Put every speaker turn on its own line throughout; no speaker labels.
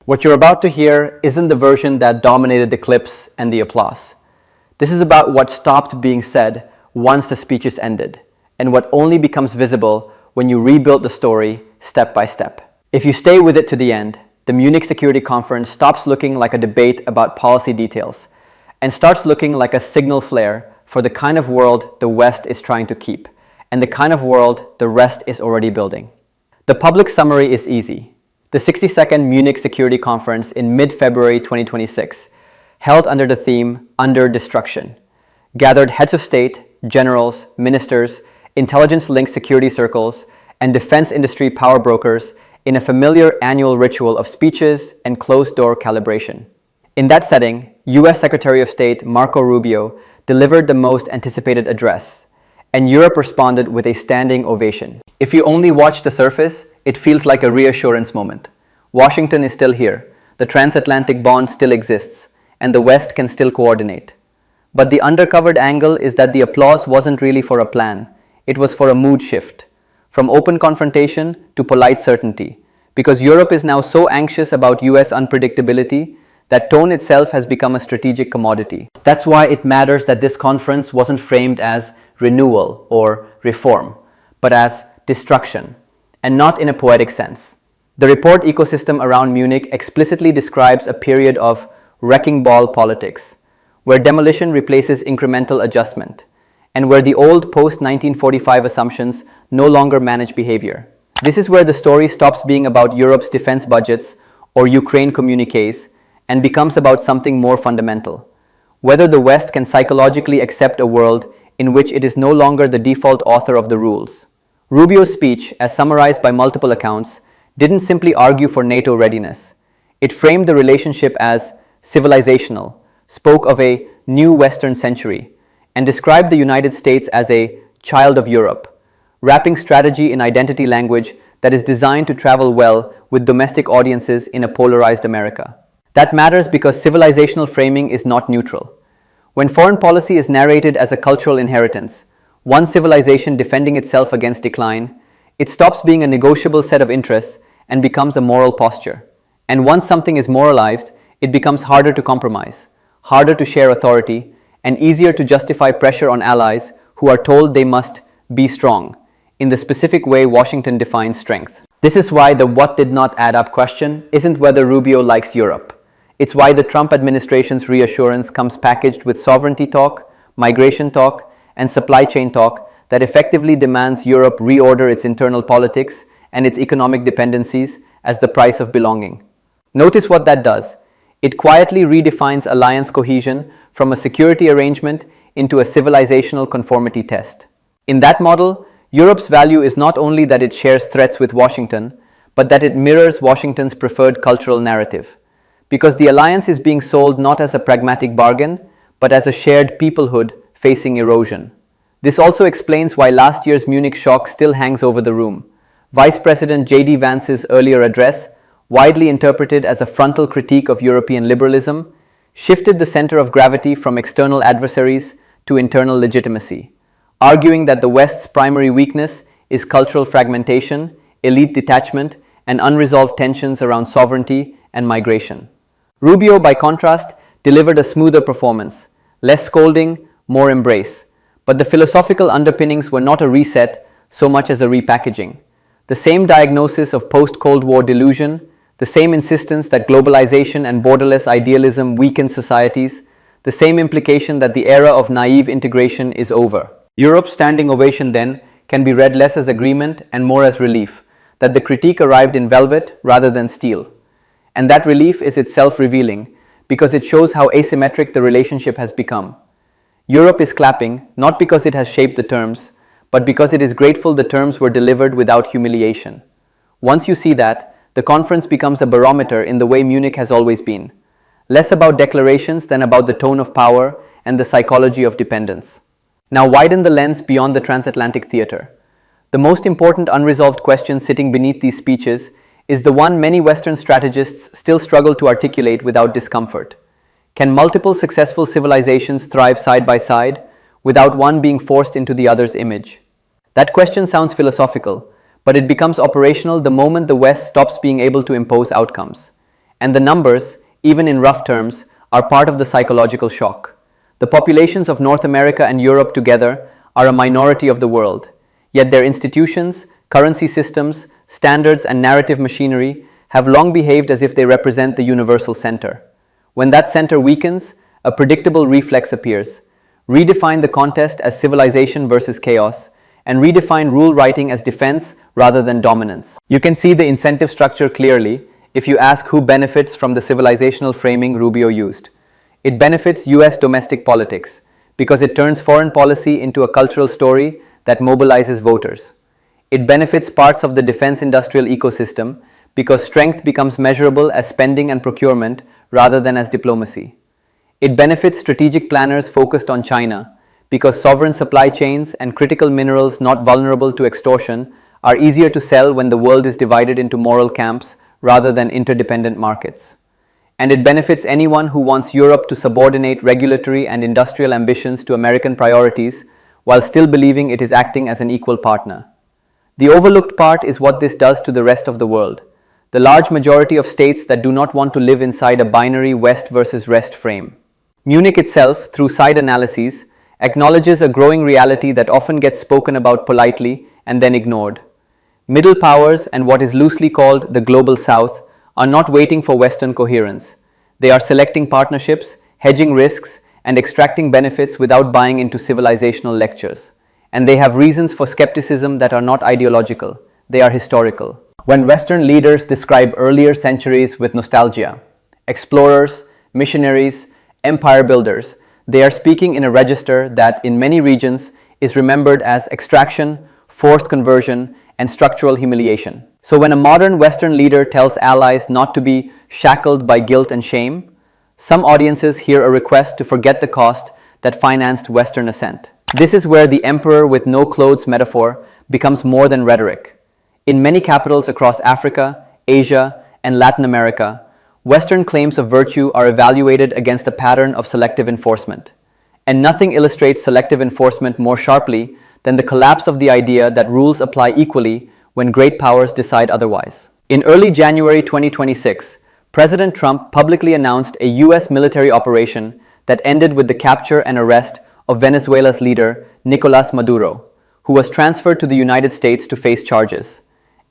What you're about to hear isn't the version that dominated the clips and the applause. This is about what stopped being said once the speeches ended, and what only becomes visible when you rebuild the story step by step. If you stay with it to the end, the Munich Security Conference stops looking like a debate about policy details and starts looking like a signal flare for the kind of world the West is trying to keep and the kind of world the rest is already building. The public summary is easy. The 60-second Munich Security Conference in mid-February 2026, held under the theme Under Destruction, gathered heads of state, generals, ministers, intelligence-linked security circles, and defense industry power brokers in a familiar annual ritual of speeches and closed-door calibration. In that setting, US Secretary of State Marco Rubio delivered the most anticipated address, and Europe responded with a standing ovation. If you only watch the surface, it feels like a reassurance moment. Washington is still here, the transatlantic bond still exists, and the West can still coordinate. But the undercovered angle is that the applause wasn't really for a plan, it was for a mood shift, from open confrontation to polite certainty, because Europe is now so anxious about US unpredictability that tone itself has become a strategic commodity. That's why it matters that this conference wasn't framed as renewal or reform, but as destruction, and not in a poetic sense. The report ecosystem around Munich explicitly describes a period of wrecking ball politics, where demolition replaces incremental adjustment, and where the old post-1945 assumptions no longer manage behavior. This is where the story stops being about Europe's defense budgets or Ukraine communiqués and becomes about something more fundamental: whether the West can psychologically accept a world in which it is no longer the default author of the rules. Rubio's speech, as summarized by multiple accounts, didn't simply argue for NATO readiness. It framed the relationship as civilizational, spoke of a new Western century, and described the United States as a child of Europe, wrapping strategy in identity language that is designed to travel well with domestic audiences in a polarized America. That matters because civilizational framing is not neutral. When foreign policy is narrated as a cultural inheritance, one civilization defending itself against decline, it stops being a negotiable set of interests and becomes a moral posture. And once something is moralized, it becomes harder to compromise, harder to share authority, and easier to justify pressure on allies who are told they must be strong, in the specific way Washington defines strength. This is why the what did not add up question isn't whether Rubio likes Europe. It's why the Trump administration's reassurance comes packaged with sovereignty talk, migration talk, and supply chain talk that effectively demands Europe reorder its internal politics and its economic dependencies as the price of belonging. Notice what that does. It quietly redefines alliance cohesion from a security arrangement into a civilizational conformity test. In that model, Europe's value is not only that it shares threats with Washington, but that it mirrors Washington's preferred cultural narrative. Because the alliance is being sold not as a pragmatic bargain, but as a shared peoplehood facing erosion. This also explains why last year's Munich shock still hangs over the room. Vice President J.D. Vance's earlier address, widely interpreted as a frontal critique of European liberalism, shifted the center of gravity from external adversaries to internal legitimacy, arguing that the West's primary weakness is cultural fragmentation, elite detachment, and unresolved tensions around sovereignty and migration. Rubio, by contrast, delivered a smoother performance, less scolding, more embrace. But the philosophical underpinnings were not a reset so much as a repackaging. The same diagnosis of post-Cold War delusion, the same insistence that globalization and borderless idealism weaken societies, the same implication that the era of naive integration is over. Europe's standing ovation then can be read less as agreement and more as relief, that the critique arrived in velvet rather than steel. And that relief is itself revealing, because it shows how asymmetric the relationship has become. Europe is clapping, not because it has shaped the terms, but because it is grateful the terms were delivered without humiliation. Once you see that, the conference becomes a barometer in the way Munich has always been, less about declarations than about the tone of power and the psychology of dependence. Now widen the lens beyond the transatlantic theater. The most important unresolved question sitting beneath these speeches is the one many Western strategists still struggle to articulate without discomfort. Can multiple successful civilizations thrive side by side without one being forced into the other's image? That question sounds philosophical, but it becomes operational the moment the West stops being able to impose outcomes. And the numbers, even in rough terms, are part of the psychological shock. The populations of North America and Europe together are a minority of the world, yet their institutions, currency systems, standards, and narrative machinery have long behaved as if they represent the universal center. When that center weakens, a predictable reflex appears. Redefine the contest as civilization versus chaos, and redefine rule writing as defense rather than dominance. You can see the incentive structure clearly if you ask who benefits from the civilizational framing Rubio used. It benefits US domestic politics because it turns foreign policy into a cultural story that mobilizes voters. It benefits parts of the defense industrial ecosystem because strength becomes measurable as spending and procurement rather than as diplomacy. It benefits strategic planners focused on China because sovereign supply chains and critical minerals not vulnerable to extortion are easier to sell when the world is divided into moral camps rather than interdependent markets. And it benefits anyone who wants Europe to subordinate regulatory and industrial ambitions to American priorities while still believing it is acting as an equal partner. The overlooked part is what this does to the rest of the world, the large majority of states that do not want to live inside a binary West versus rest frame. Munich itself, through side analyses, acknowledges a growing reality that often gets spoken about politely and then ignored. Middle powers and what is loosely called the Global South are not waiting for Western coherence. They are selecting partnerships, hedging risks, and extracting benefits without buying into civilizational lectures. And they have reasons for skepticism that are not ideological, they are historical. When Western leaders describe earlier centuries with nostalgia, explorers, missionaries, empire builders, they are speaking in a register that, in many regions, is remembered as extraction, forced conversion, and structural humiliation. So when a modern Western leader tells allies not to be shackled by guilt and shame, some audiences hear a request to forget the cost that financed Western ascent. This is where the emperor with no clothes metaphor becomes more than rhetoric. In many capitals across Africa, Asia, and Latin America, Western claims of virtue are evaluated against a pattern of selective enforcement. And nothing illustrates selective enforcement more sharply than the collapse of the idea that rules apply equally when great powers decide otherwise. In early January 2026, President Trump publicly announced a US military operation that ended with the capture and arrest of Venezuela's leader, Nicolás Maduro, who was transferred to the United States to face charges,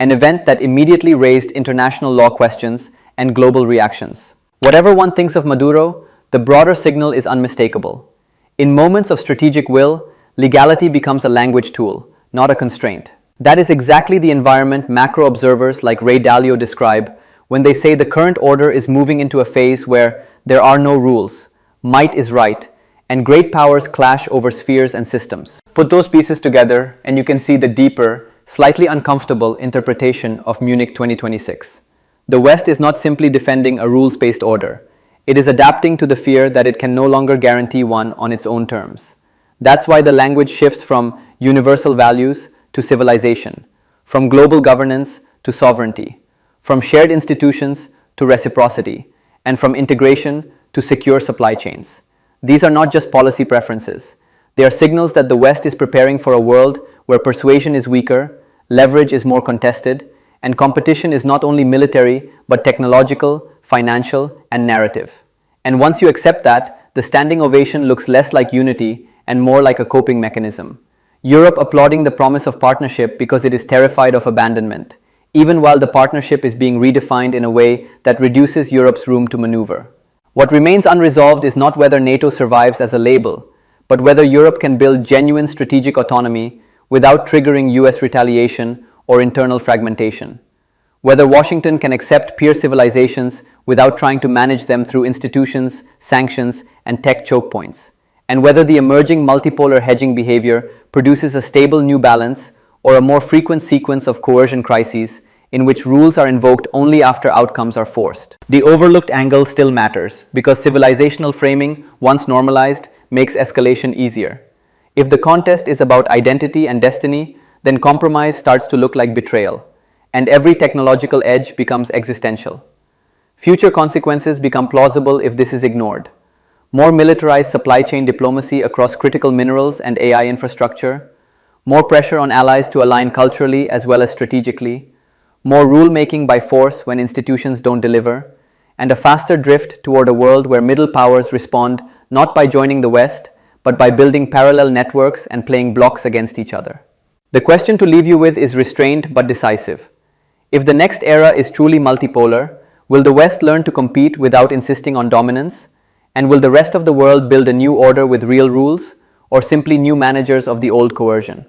an event that immediately raised international law questions and global reactions. Whatever one thinks of Maduro, the broader signal is unmistakable. In moments of strategic will, legality becomes a language tool, not a constraint. That is exactly the environment macro observers like Ray Dalio describe when they say the current order is moving into a phase where there are no rules, might is right, and great powers clash over spheres and systems. Put those pieces together and you can see the deeper, slightly uncomfortable interpretation of Munich 2026. The West is not simply defending a rules-based order. It is adapting to the fear that it can no longer guarantee one on its own terms. That's why the language shifts from universal values to civilization, from global governance to sovereignty, from shared institutions to reciprocity, and from integration to secure supply chains. These are not just policy preferences. They are signals that the West is preparing for a world where persuasion is weaker, leverage is more contested, and competition is not only military but technological, financial, and narrative. And once you accept that, the standing ovation looks less like unity and more like a coping mechanism. Europe applauding the promise of partnership because it is terrified of abandonment, even while the partnership is being redefined in a way that reduces Europe's room to maneuver. What remains unresolved is not whether NATO survives as a label, but whether Europe can build genuine strategic autonomy without triggering US retaliation or internal fragmentation. Whether Washington can accept peer civilizations without trying to manage them through institutions, sanctions, and tech choke points. And whether the emerging multipolar hedging behavior produces a stable new balance or a more frequent sequence of coercion crises in which rules are invoked only after outcomes are forced. The overlooked angle still matters because civilizational framing, once normalized, makes escalation easier. If the contest is about identity and destiny, then compromise starts to look like betrayal, and every technological edge becomes existential. Future consequences become plausible if this is ignored. More militarized supply chain diplomacy across critical minerals and AI infrastructure, more pressure on allies to align culturally as well as strategically, more rule-making by force when institutions don't deliver, and a faster drift toward a world where middle powers respond not by joining the West, but by building parallel networks and playing blocks against each other. The question to leave you with is restrained but decisive. If the next era is truly multipolar, will the West learn to compete without insisting on dominance? And will the rest of the world build a new order with real rules, or simply new managers of the old coercion?